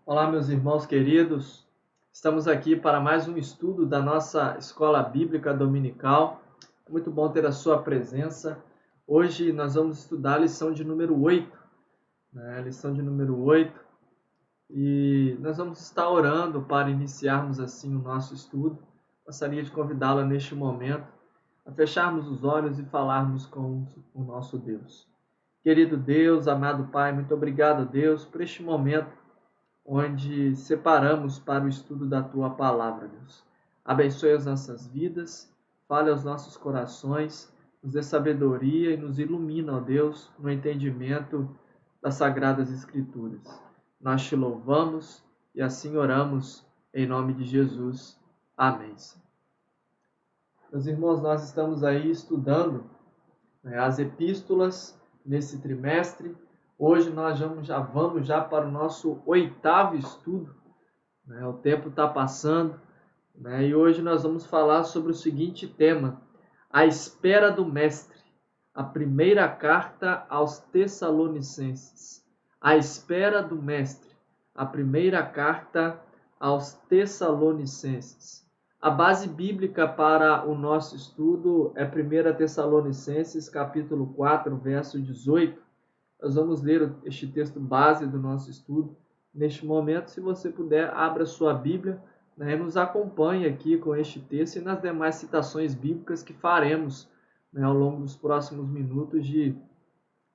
Olá, meus irmãos queridos. Estamos aqui para mais um estudo da nossa Escola Bíblica Dominical. É muito bom ter a sua presença. Hoje nós vamos estudar a lição de número 8, lição de número 8, e nós vamos estar orando para iniciarmos assim o nosso estudo. Gostaria de convidá-la neste momento a fecharmos os olhos e falarmos com o nosso Deus. Querido Deus, amado Pai, muito obrigado, Deus, por este momento onde separamos para o estudo da Tua Palavra, Deus. Abençoe as nossas vidas, fale aos nossos corações, nos dê sabedoria e nos ilumina, ó Deus, no entendimento das Sagradas Escrituras. Nós te louvamos e assim oramos em nome de Jesus. Amém. Meus irmãos, nós estamos aí estudando as epístolas nesse trimestre. Hoje nós vamos para o nosso 8º estudo. O tempo está passando, e hoje nós vamos falar sobre o seguinte tema: a espera do Mestre, a primeira carta aos Tessalonicenses. A espera do Mestre, a primeira carta aos Tessalonicenses. A base bíblica para o nosso estudo é 1 Tessalonicenses, capítulo 4, verso 18. Nós vamos ler este texto base do nosso estudo. Neste momento, se você puder, abra sua Bíblia, e nos acompanhe aqui com este texto e nas demais citações bíblicas que faremos ao longo dos próximos minutos de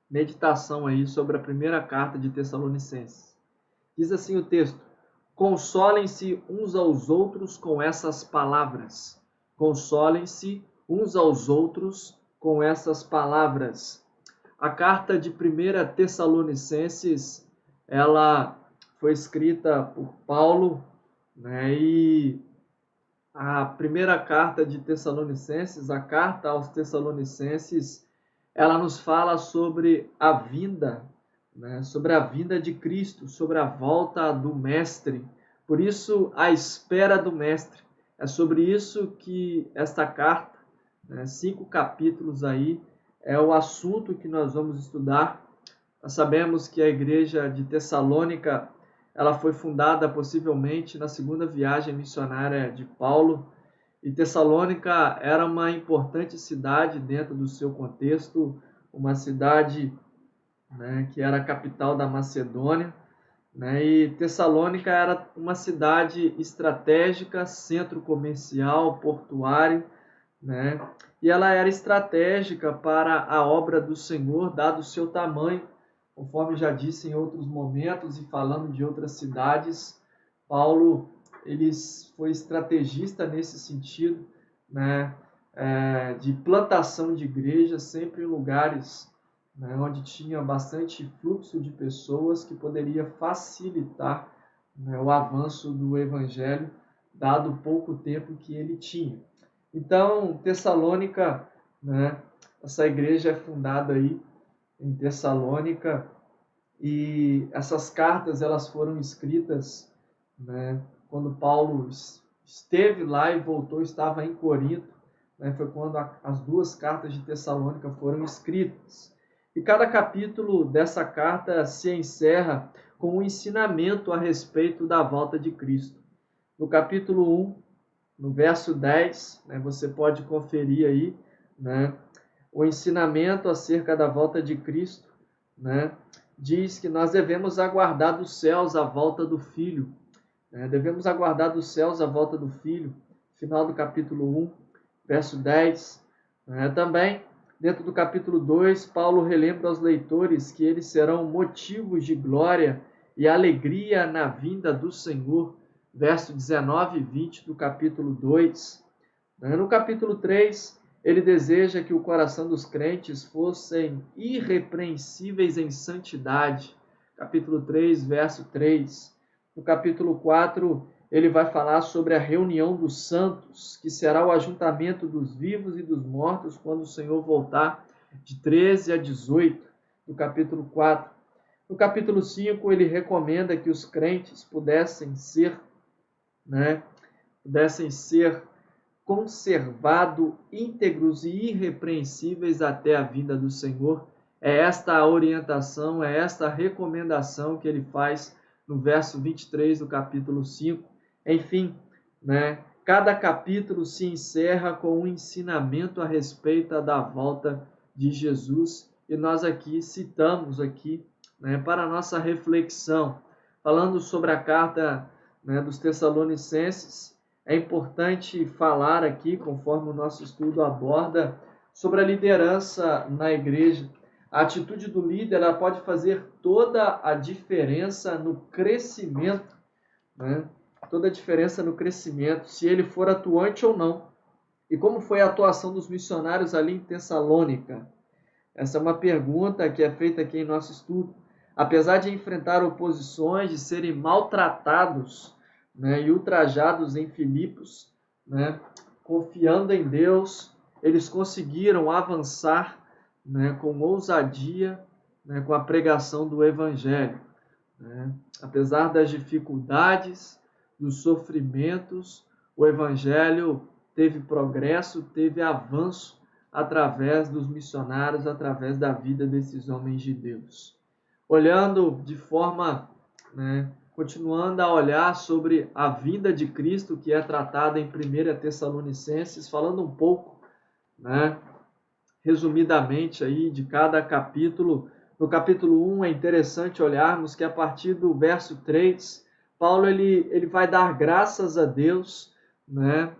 meditação aí sobre a primeira carta de Tessalonicenses. Diz assim o texto: consolem-se uns aos outros com essas palavras. Consolem-se uns aos outros com essas palavras. A carta de 1 Tessalonicenses, ela foi escrita por Paulo, e a primeira carta de Tessalonicenses, a carta aos Tessalonicenses, ela nos fala sobre a vinda, sobre a vinda de Cristo, sobre a volta do Mestre. Por isso, a espera do Mestre. É sobre isso que esta carta, 5 capítulos aí, é o assunto que nós vamos estudar. Nós sabemos que a igreja de Tessalônica, ela foi fundada possivelmente na segunda viagem missionária de Paulo, e Tessalônica era uma importante cidade dentro do seu contexto, uma cidade que era a capital da Macedônia, e Tessalônica era uma cidade estratégica, centro comercial, portuário, e ela era estratégica para a obra do Senhor, dado o seu tamanho, conforme já disse em outros momentos e falando de outras cidades. Paulo ele foi estrategista nesse sentido, de plantação de igrejas, sempre em lugares onde tinha bastante fluxo de pessoas, que poderia facilitar o avanço do evangelho, dado o pouco tempo que ele tinha. Então, Tessalônica, essa igreja é fundada aí em Tessalônica, e essas cartas elas foram escritas quando Paulo esteve lá e voltou, estava em Corinto, foi quando as 2 cartas de Tessalônica foram escritas. E cada capítulo dessa carta se encerra com um ensinamento a respeito da volta de Cristo. No capítulo 1, no verso 10, você pode conferir aí, o ensinamento acerca da volta de Cristo, diz que nós devemos aguardar dos céus a volta do Filho. Devemos aguardar dos céus a volta do Filho. Final do capítulo 1, verso 10. Também, dentro do capítulo 2, Paulo relembra aos leitores que eles serão motivos de glória e alegria na vinda do Senhor. Verso 19 e 20 do capítulo 2. No capítulo 3, ele deseja que o coração dos crentes fossem irrepreensíveis em santidade. Capítulo 3, verso 3. No capítulo 4, ele vai falar sobre a reunião dos santos, que será o ajuntamento dos vivos e dos mortos quando o Senhor voltar, de 13 a 18, do capítulo 4. No capítulo 5, ele recomenda que os crentes pudessem ser conservados íntegros e irrepreensíveis até a vinda do Senhor. É esta a orientação, é esta a recomendação que ele faz no verso 23 do capítulo 5. Enfim, né, cada capítulo se encerra com um ensinamento a respeito da volta de Jesus, e nós aqui citamos aqui, né, para a nossa reflexão, falando sobre a carta, né, dos Tessalonicenses. É importante falar aqui, conforme o nosso estudo aborda, sobre a liderança na igreja. A atitude do líder, ela pode fazer toda a diferença no crescimento, né? Toda a diferença no crescimento, se ele for atuante ou não. E como foi a atuação dos missionários ali em Tessalônica? Essa é uma pergunta que é feita aqui em nosso estudo. Apesar de enfrentar oposições, de serem maltratados, né, e ultrajados em Filipos, né, confiando em Deus, eles conseguiram avançar, né, com ousadia, né, com a pregação do Evangelho. Né? Apesar das dificuldades, dos sofrimentos, o Evangelho teve progresso, teve avanço através dos missionários, através da vida desses homens de Deus. Olhando de forma, né, continuando a olhar sobre a vinda de Cristo, que é tratada em 1 Tessalonicenses, falando um pouco, né, resumidamente aí de cada capítulo. No capítulo 1 é interessante olharmos que a partir do verso 3, Paulo ele vai dar graças a Deus, né,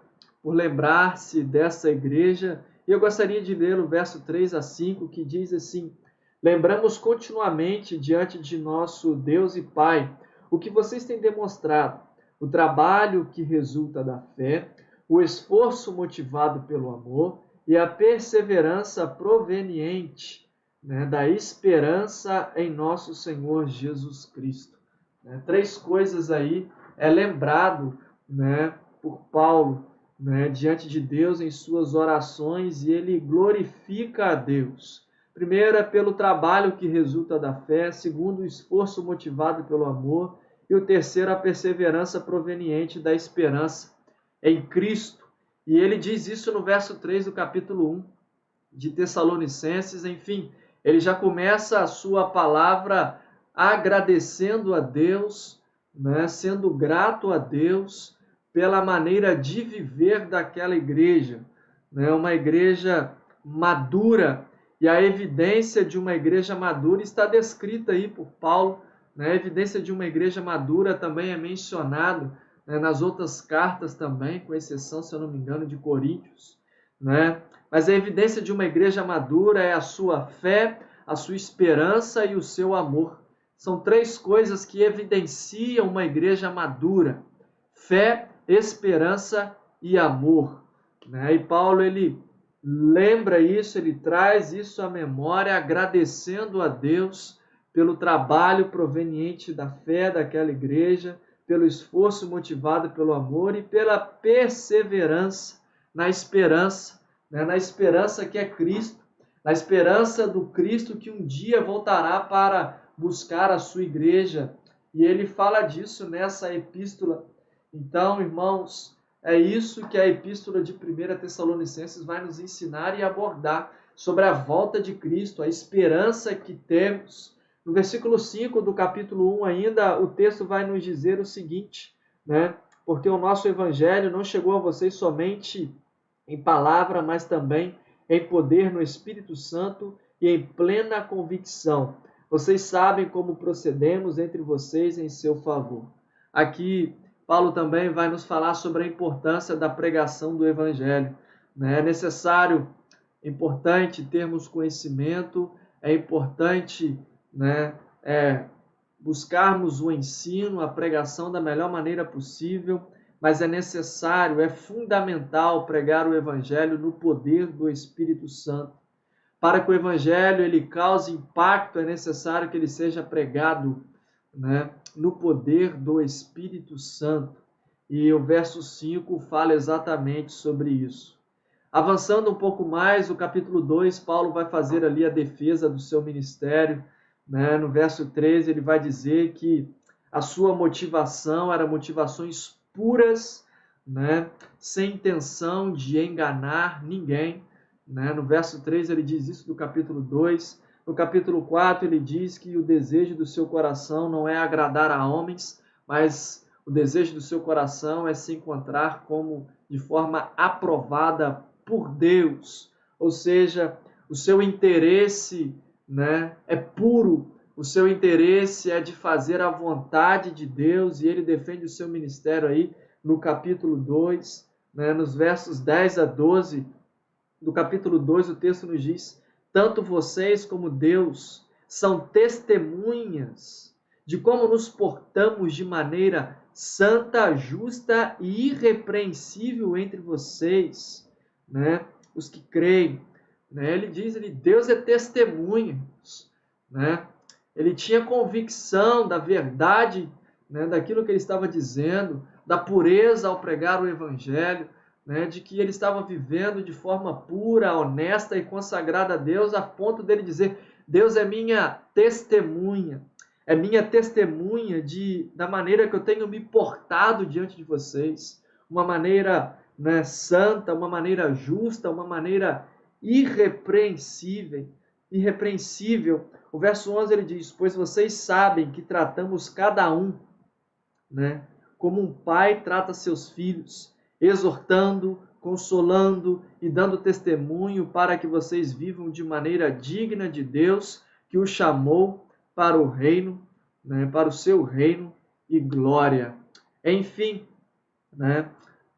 por lembrar-se dessa igreja. E eu gostaria de ler o verso 3 a 5, que diz assim: lembramos continuamente diante de nosso Deus e Pai o que vocês têm demonstrado, o trabalho que resulta da fé, o esforço motivado pelo amor e a perseverança proveniente, né, da esperança em nosso Senhor Jesus Cristo. Né, 3 coisas aí é lembrado, né, por Paulo, né, diante de Deus em suas orações, e ele glorifica a Deus. Primeiro é pelo trabalho que resulta da fé, segundo o esforço motivado pelo amor, e o terceiro a perseverança proveniente da esperança em Cristo. E ele diz isso no verso 3 do capítulo 1 de Tessalonicenses. Enfim, ele já começa a sua palavra agradecendo a Deus, né, sendo grato a Deus pela maneira de viver daquela igreja, né, uma igreja madura. E a evidência de uma igreja madura está descrita aí por Paulo, né? A evidência de uma igreja madura também é mencionado, né, nas outras cartas também, com exceção, se eu não me engano, de Coríntios, né? Mas a evidência de uma igreja madura é a sua fé, a sua esperança e o seu amor. São 3 coisas que evidenciam uma igreja madura: fé, esperança e amor, né? E Paulo, ele lembra isso, ele traz isso à memória, agradecendo a Deus pelo trabalho proveniente da fé daquela igreja, pelo esforço motivado pelo amor e pela perseverança na esperança, né? Na esperança que é Cristo, na esperança do Cristo que um dia voltará para buscar a sua igreja. E ele fala disso nessa epístola. Então, irmãos, é isso que a epístola de 1 Tessalonicenses vai nos ensinar e abordar sobre a volta de Cristo, a esperança que temos. No versículo 5 do capítulo 1 ainda, o texto vai nos dizer o seguinte, né? Porque o nosso evangelho não chegou a vocês somente em palavra, mas também em poder no Espírito Santo e em plena convicção. Vocês sabem como procedemos entre vocês em seu favor. Aqui, Paulo também vai nos falar sobre a importância da pregação do evangelho, né? É necessário, importante termos conhecimento, é importante, né, buscarmos o ensino, a pregação da melhor maneira possível, mas é necessário, é fundamental pregar o evangelho no poder do Espírito Santo. Para que o evangelho ele cause impacto, é necessário que ele seja pregado, né, no poder do Espírito Santo. E o verso 5 fala exatamente sobre isso. Avançando um pouco mais, o capítulo 2, Paulo vai fazer ali a defesa do seu ministério, né? No verso 13 ele vai dizer que a sua motivação era motivações puras, né? Sem intenção de enganar ninguém, né? No verso 3 ele diz isso do capítulo 2, No capítulo 4, ele diz que o desejo do seu coração não é agradar a homens, mas o desejo do seu coração é se encontrar como de forma aprovada por Deus. Ou seja, o seu interesse, né, é puro, o seu interesse é de fazer a vontade de Deus, e ele defende o seu ministério aí no capítulo 2, né, nos versos 10 a 12 do capítulo 2, o texto nos diz: tanto vocês como Deus são testemunhas de como nos portamos de maneira santa, justa e irrepreensível entre vocês, né? Os que creem. Né? Ele diz, Deus é testemunha, né? Ele tinha convicção da verdade, né, daquilo que ele estava dizendo, da pureza ao pregar o evangelho, né, de que ele estava vivendo de forma pura, honesta e consagrada a Deus, a ponto dele dizer: Deus é minha testemunha da maneira que eu tenho me portado diante de vocês, uma maneira, né, santa, uma maneira justa, uma maneira irrepreensível. O verso 11 ele diz: pois vocês sabem que tratamos cada um, né, como um pai trata seus filhos, exortando, consolando e dando testemunho para que vocês vivam de maneira digna de Deus, que o chamou para o reino, né, para o seu reino e glória. Enfim, né,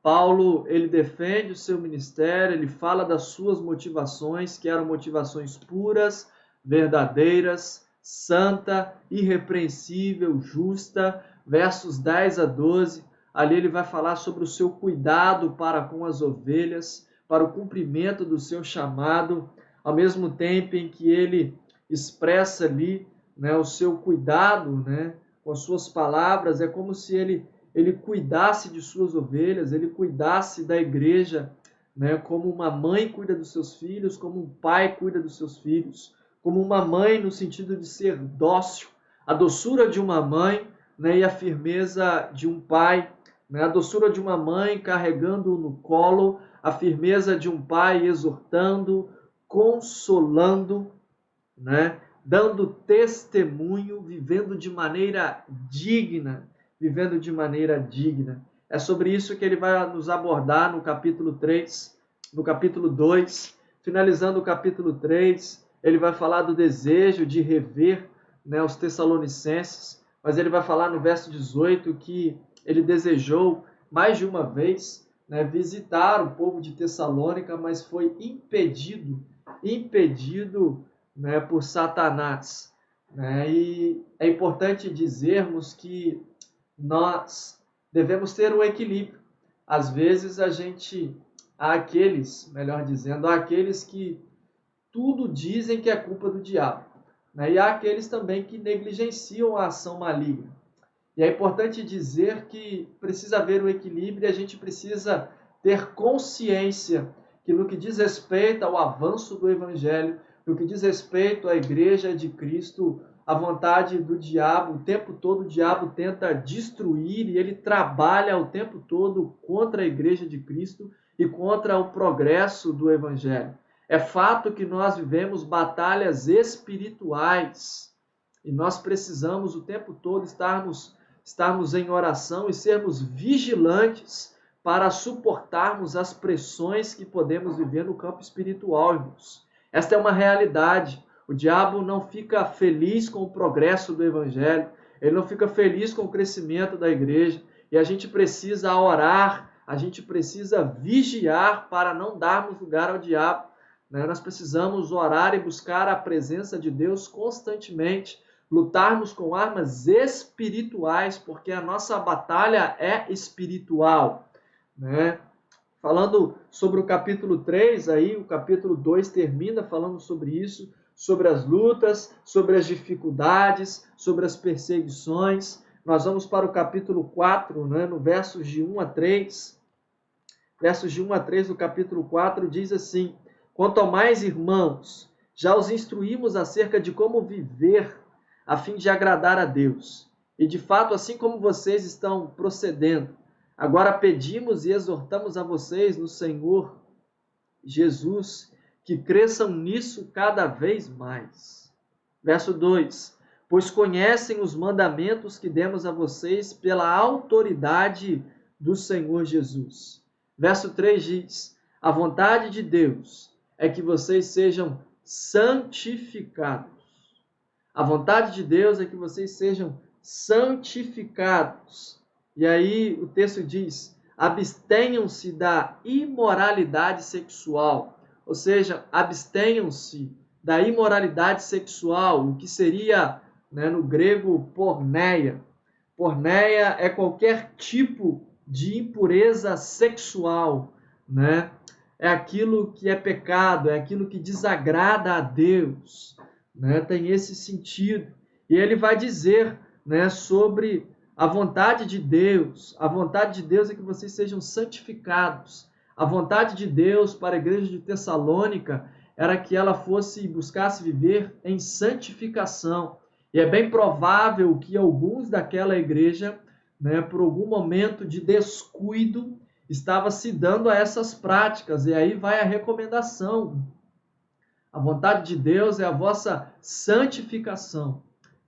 Paulo, ele defende o seu ministério, ele fala das suas motivações, que eram motivações puras, verdadeiras, santa, irrepreensível, justa. Versos 10 a 12, ali ele vai falar sobre o seu cuidado para com as ovelhas, para o cumprimento do seu chamado, ao mesmo tempo em que ele expressa ali, né, o seu cuidado, né, com as suas palavras. É como se ele cuidasse de suas ovelhas, ele cuidasse da igreja, né, como uma mãe cuida dos seus filhos, como um pai cuida dos seus filhos, como uma mãe no sentido de ser dócil, a doçura de uma mãe, né, e a firmeza de um pai, né, a doçura de uma mãe carregando no colo, a firmeza de um pai exortando, consolando, né, dando testemunho, vivendo de maneira digna, É sobre isso que ele vai nos abordar no capítulo 3, no capítulo 2, finalizando o capítulo 3, ele vai falar do desejo de rever, né, os Tessalonicenses, mas ele vai falar no verso 18 que ele desejou mais de uma vez, né, visitar o povo de Tessalônica, mas foi impedido, né, por Satanás. Né? E é importante dizermos que nós devemos ter um equilíbrio. Às vezes há aqueles que tudo dizem que é culpa do diabo. Né? E há aqueles também que negligenciam a ação maligna. E é importante dizer que precisa haver um equilíbrio e a gente precisa ter consciência que no que diz respeito ao avanço do Evangelho, no que diz respeito à Igreja de Cristo, a vontade do diabo, o tempo todo o diabo tenta destruir e ele trabalha o tempo todo contra a Igreja de Cristo e contra o progresso do Evangelho. É fato que nós vivemos batalhas espirituais e nós precisamos o tempo todo estarmos em oração e sermos vigilantes para suportarmos as pressões que podemos viver no campo espiritual, irmãos. Esta é uma realidade. O diabo não fica feliz com o progresso do Evangelho, ele não fica feliz com o crescimento da igreja, e a gente precisa orar, a gente precisa vigiar para não darmos lugar ao diabo. Nós precisamos orar e buscar a presença de Deus constantemente, lutarmos com armas espirituais, porque a nossa batalha é espiritual. Né? Falando sobre o capítulo 3, aí, o capítulo 2 termina falando sobre isso, sobre as lutas, sobre as dificuldades, sobre as perseguições. Nós vamos para o capítulo 4, né, no versos de 1 a 3. Versos de 1 a 3 do capítulo 4 diz assim: quanto ao mais, irmãos, já os instruímos acerca de como viver a fim de agradar a Deus. E de fato, assim como vocês estão procedendo, agora pedimos e exortamos a vocês no Senhor Jesus que cresçam nisso cada vez mais. Verso 2: Pois conhecem os mandamentos que demos a vocês pela autoridade do Senhor Jesus. Verso 3 diz: A vontade de Deus é que vocês sejam santificados. A vontade de Deus é que vocês sejam santificados. E aí o texto diz: abstenham-se da imoralidade sexual. Ou seja, abstenham-se da imoralidade sexual, o que seria, no grego, porneia. Porneia é qualquer tipo de impureza sexual, É aquilo que é pecado, é aquilo que desagrada a Deus, Tem esse sentido. E ele vai dizer, sobre a vontade de Deus. A vontade de Deus é que vocês sejam santificados. A vontade de Deus para a igreja de Tessalônica era que ela buscasse viver em santificação. E é bem provável que alguns daquela igreja, por algum momento de descuido, estava se dando a essas práticas. E aí vai a recomendação. A vontade de Deus é a vossa santificação.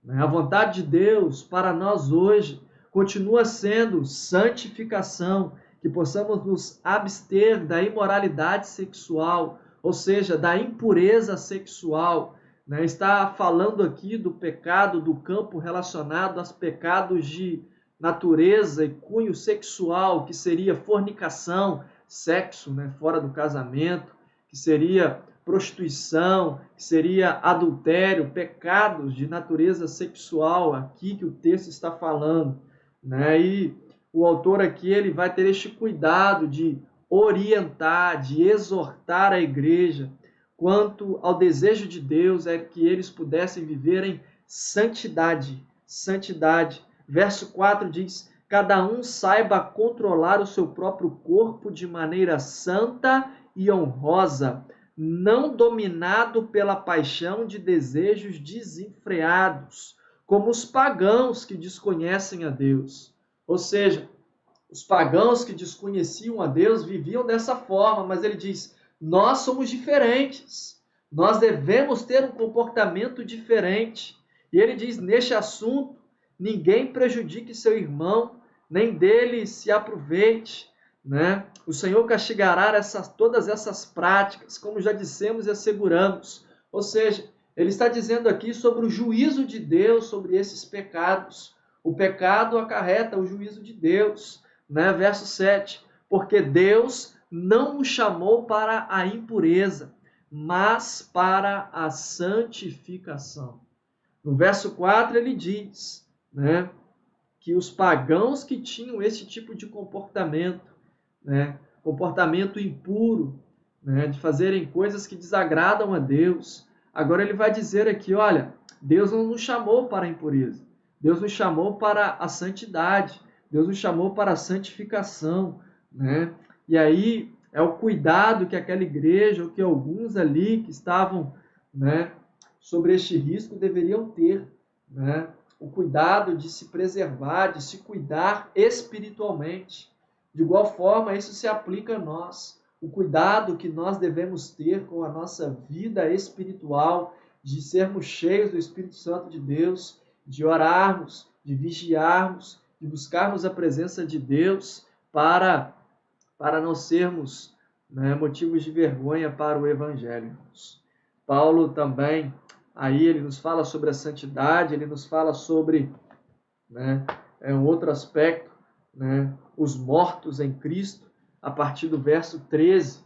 A vontade de Deus para nós hoje continua sendo santificação, que possamos nos abster da imoralidade sexual, ou seja, da impureza sexual. Está falando aqui do pecado do campo relacionado aos pecados de natureza e cunho sexual, que seria fornicação, sexo fora do casamento, que seria prostituição, que seria adultério, pecados de natureza sexual, aqui que o texto está falando. E o autor aqui ele vai ter este cuidado de orientar, de exortar a igreja quanto ao desejo de Deus é que eles pudessem viver em santidade. Santidade. Verso 4 diz: cada um saiba controlar o seu próprio corpo de maneira santa e honrosa, não dominado pela paixão de desejos desenfreados, como os pagãos que desconhecem a Deus. Ou seja, os pagãos que desconheciam a Deus viviam dessa forma, mas ele diz: nós somos diferentes, nós devemos ter um comportamento diferente. E ele diz, neste assunto, ninguém prejudique seu irmão, nem dele se aproveite. O Senhor castigará todas essas práticas, como já dissemos e asseguramos. Ou seja, ele está dizendo aqui sobre o juízo de Deus sobre esses pecados. O pecado acarreta o juízo de Deus. Verso 7, porque Deus não nos chamou para a impureza, mas para a santificação. No verso 4 ele diz, que os pagãos que tinham esse tipo de comportamento, comportamento impuro, de fazerem coisas que desagradam a Deus. Agora ele vai dizer aqui, olha, Deus não nos chamou para a impureza, Deus nos chamou para a santidade, Deus nos chamou para a santificação. E aí é o cuidado que aquela igreja, ou que alguns ali que estavam sobre este risco deveriam ter, o cuidado de se preservar, de se cuidar espiritualmente. De igual forma, isso se aplica a nós. O cuidado que nós devemos ter com a nossa vida espiritual, de sermos cheios do Espírito Santo de Deus, de orarmos, de vigiarmos, de buscarmos a presença de Deus para não sermos motivos de vergonha para o Evangelho. Paulo também, aí ele nos fala sobre a santidade, ele nos fala sobre um outro aspecto, os mortos em Cristo, a partir do verso 13,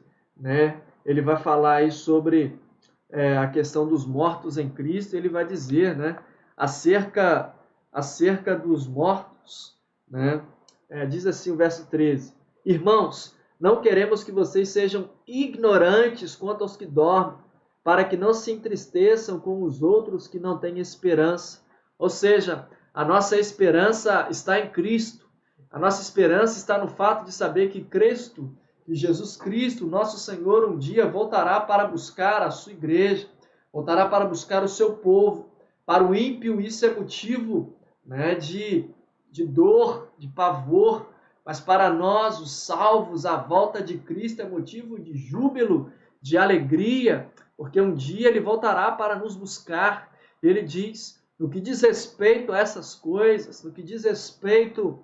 ele vai falar aí sobre a questão dos mortos em Cristo, ele vai dizer, acerca dos mortos, diz assim o verso 13, irmãos, não queremos que vocês sejam ignorantes quanto aos que dormem, para que não se entristeçam com os outros que não têm esperança. Ou seja, a nossa esperança está em Cristo. A nossa esperança está no fato de saber que Cristo, que Jesus Cristo, nosso Senhor, um dia voltará para buscar a sua igreja, voltará para buscar o seu povo. Para o ímpio isso é motivo de dor, de pavor, mas para nós, os salvos, a volta de Cristo é motivo de júbilo, de alegria, porque um dia ele voltará para nos buscar. Ele diz, no que diz respeito a essas coisas, no que diz respeito,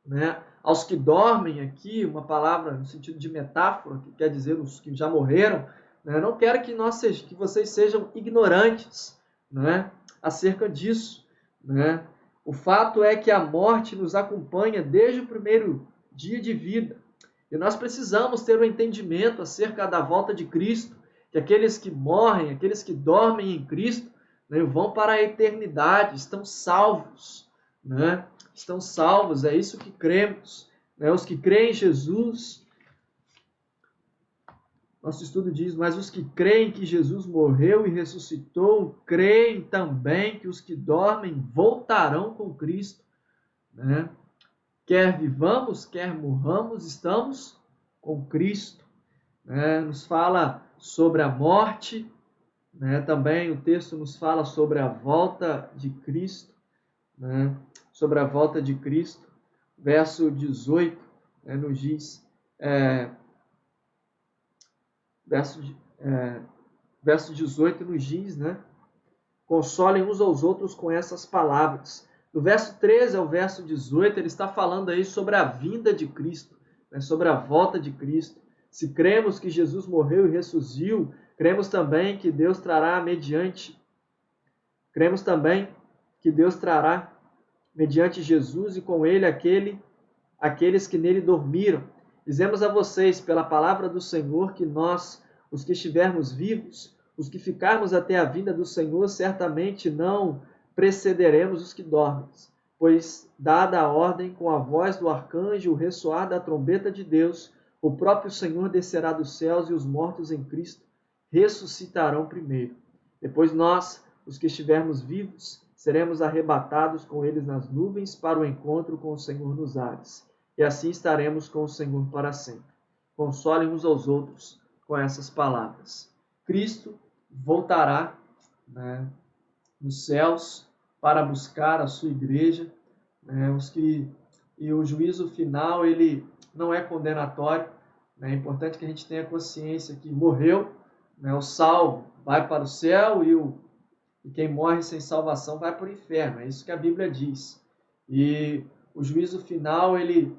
né, aos que dormem aqui, uma palavra no sentido de metáfora, que quer dizer os que já morreram, né, não quero que vocês sejam ignorantes, né, acerca disso. Né? O fato é que a morte nos acompanha desde o primeiro dia de vida. E nós precisamos ter um entendimento acerca da volta de Cristo, que aqueles que morrem, aqueles que dormem em Cristo, né, vão para a eternidade, estão salvos, né? Estão salvos, é isso que cremos. Né? Os que creem em Jesus, nosso estudo diz, mas os que creem que Jesus morreu e ressuscitou, creem também que os que dormem voltarão com Cristo. Né? Quer vivamos, quer morramos, estamos com Cristo. Né? Nos fala sobre a morte, né? Também o texto nos fala sobre a volta de Cristo, né? Sobre a volta de Cristo. Verso 18, né? Nos diz, verso 18 nos diz, né? Consolem uns aos outros com essas palavras. Do verso 13 ao verso 18, ele está falando aí sobre a vinda de Cristo, né? Sobre a volta de Cristo. Se cremos que Jesus morreu e ressuscitou, cremos também que Deus trará mediante Jesus e com ele aqueles que nele dormiram. Dizemos a vocês, pela palavra do Senhor, que nós, os que estivermos vivos, os que ficarmos até a vinda do Senhor, certamente não precederemos os que dormem. Pois, dada a ordem, com a voz do arcanjo, o ressoar da trombeta de Deus, o próprio Senhor descerá dos céus e os mortos em Cristo ressuscitarão primeiro. Depois nós, os que estivermos vivos, seremos arrebatados com eles nas nuvens para o encontro com o Senhor nos ares. E assim estaremos com o Senhor para sempre. Consolem uns aos outros com essas palavras. Cristo voltará, né, nos céus para buscar a sua igreja, né, e o juízo final ele não é condenatório. Né, é importante que a gente tenha consciência que morreu, né, o salvo vai para o céu e quem morre sem salvação vai para o inferno. É isso que a Bíblia diz. E o juízo final ele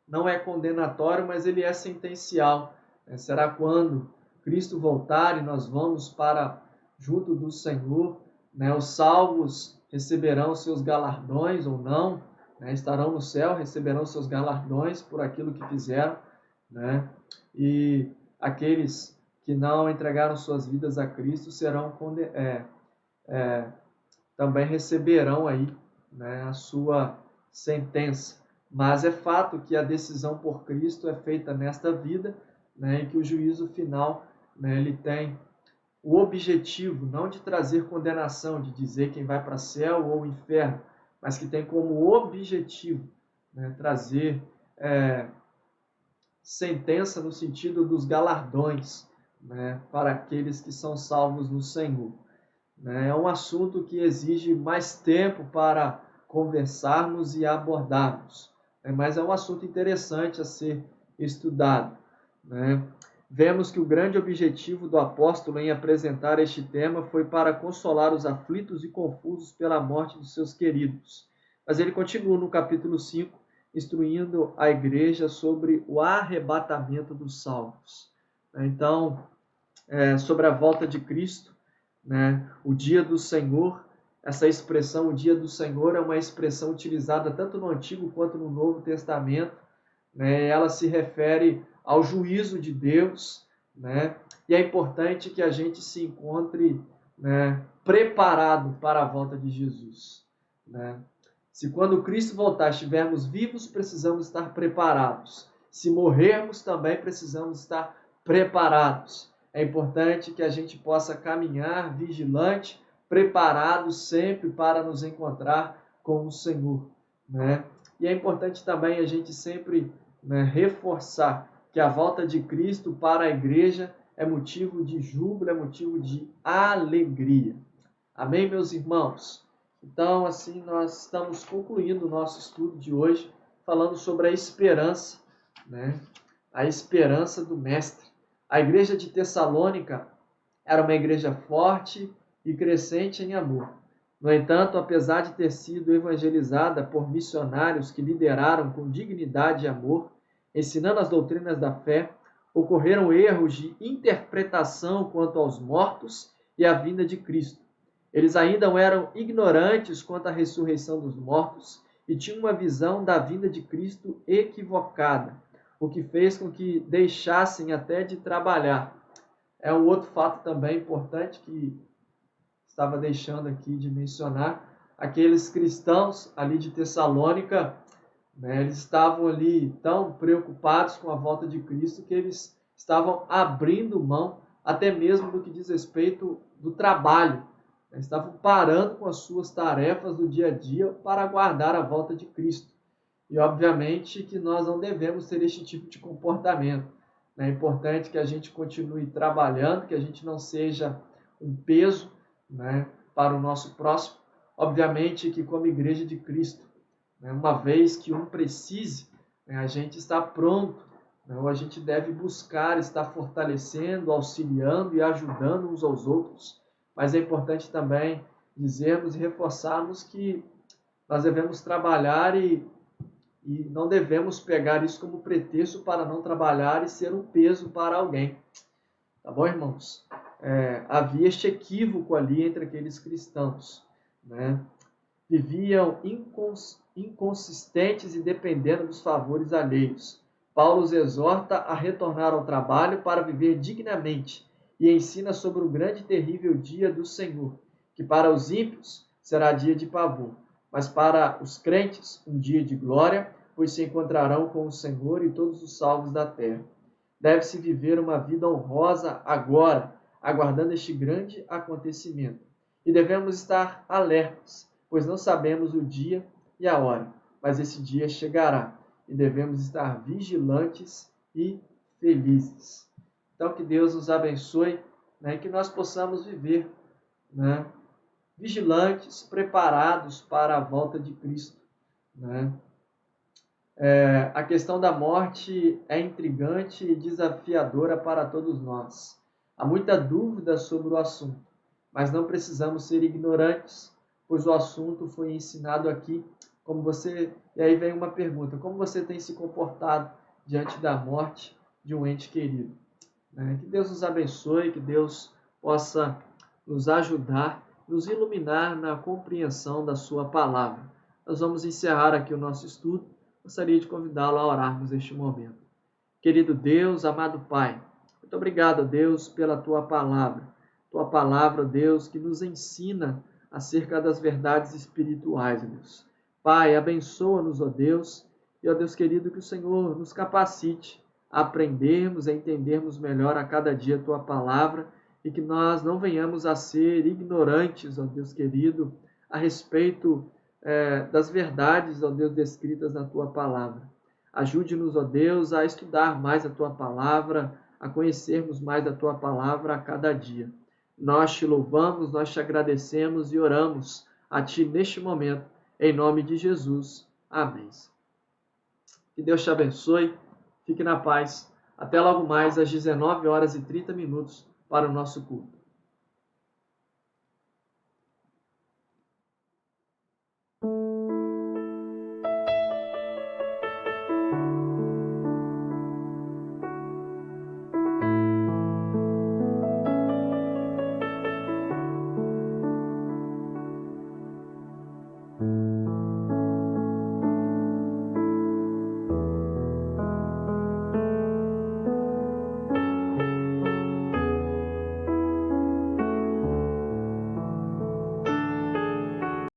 não é condenatório, mas ele é sentencial. Será quando Cristo voltar e nós vamos para junto do Senhor. Os salvos receberão seus galardões ou não, estarão no céu, receberão seus galardões por aquilo que fizeram. E aqueles que não entregaram suas vidas a Cristo serão também receberão aí, a sua sentença. Mas é fato que a decisão por Cristo é feita nesta vida, e que o juízo final, ele tem o objetivo não de trazer condenação, de dizer quem vai para o céu ou inferno, mas que tem como objetivo, trazer sentença no sentido dos galardões, para aqueles que são salvos no Senhor. É um assunto que exige mais tempo para conversarmos e abordarmos, mas é um assunto interessante a ser estudado. Vemos que o grande objetivo do apóstolo em apresentar este tema foi para consolar os aflitos e confusos pela morte dos seus queridos. Mas ele continua no capítulo 5, instruindo a igreja sobre o arrebatamento dos salvos. Então, sobre a volta de Cristo, o dia do Senhor, essa expressão, o dia do Senhor, é uma expressão utilizada tanto no Antigo quanto no Novo Testamento. Ela se refere ao juízo de Deus, e é importante que a gente se encontre preparado para a volta de Jesus. Se quando Cristo voltar estivermos vivos, precisamos estar preparados. Se morrermos, também precisamos estar preparados. É importante que a gente possa caminhar vigilante, preparado sempre para nos encontrar com o Senhor. E é importante também a gente sempre reforçar que a volta de Cristo para a igreja é motivo de júbilo, é motivo de alegria. Amém, meus irmãos? Então, assim, nós estamos concluindo o nosso estudo de hoje, falando sobre a esperança, a esperança do Mestre. A igreja de Tessalônica era uma igreja forte e crescente em amor. No entanto, apesar de ter sido evangelizada por missionários que lideraram com dignidade e amor, ensinando as doutrinas da fé, ocorreram erros de interpretação quanto aos mortos e à vinda de Cristo. Eles ainda eram ignorantes quanto à ressurreição dos mortos e tinham uma visão da vinda de Cristo equivocada, o que fez com que deixassem até de trabalhar. É um outro fato também importante que estava deixando aqui de mencionar. Aqueles cristãos ali de Tessalônica, né, eles estavam ali tão preocupados com a volta de Cristo que eles estavam abrindo mão até mesmo do que diz respeito do trabalho. Eles estavam parando com as suas tarefas do dia a dia para aguardar a volta de Cristo. E obviamente que nós não devemos ter este tipo de comportamento. É importante que a gente continue trabalhando, que a gente não seja um peso, né, para o nosso próximo. Obviamente que como igreja de Cristo, né, uma vez que um precise, né, a gente está pronto, né, ou a gente deve buscar estar fortalecendo, auxiliando e ajudando uns aos outros. Mas é importante também dizermos e reforçarmos que nós devemos trabalhar e não devemos pegar isso como pretexto para não trabalhar e ser um peso para alguém. Tá bom, irmãos? Havia este equívoco ali entre aqueles cristãos, né? Viviam inconsistentes e dependendo dos favores alheios. Paulo os exorta a retornar ao trabalho para viver dignamente e ensina sobre o grande e terrível dia do Senhor, que para os ímpios será dia de pavor, mas para os crentes um dia de glória, pois se encontrarão com o Senhor e todos os salvos da terra. Deve-se viver uma vida honrosa agora, aguardando este grande acontecimento. E devemos estar alertas, pois não sabemos o dia e a hora, mas esse dia chegará e devemos estar vigilantes e felizes. Então, que Deus nos abençoe, né, e que nós possamos viver, né, vigilantes, preparados para a volta de Cristo, né? A questão da morte é intrigante e desafiadora para todos nós. Há muita dúvida sobre o assunto, mas não precisamos ser ignorantes, pois o assunto foi ensinado aqui. E aí vem uma pergunta: como você tem se comportado diante da morte de um ente querido? Que Deus nos abençoe, que Deus possa nos ajudar, nos iluminar na compreensão da sua palavra. Nós vamos encerrar aqui o nosso estudo. Gostaria de convidá-lo a orarmos neste momento. Querido Deus, amado Pai, muito obrigado, Deus, pela Tua palavra. Tua palavra, Deus, que nos ensina acerca das verdades espirituais, Deus. Pai, abençoa-nos, ó Deus, e, ó Deus querido, que o Senhor nos capacite a aprendermos, a entendermos melhor a cada dia a Tua palavra e que nós não venhamos a ser ignorantes, ó Deus querido, a respeito das verdades, ó Deus, descritas na Tua palavra. Ajude-nos, ó Deus, a estudar mais a Tua palavra, a conhecermos mais a Tua palavra a cada dia. Nós te louvamos, nós te agradecemos e oramos a Ti neste momento, em nome de Jesus. Amém. Que Deus te abençoe, fique na paz. Até logo mais às 19h30 para o nosso culto.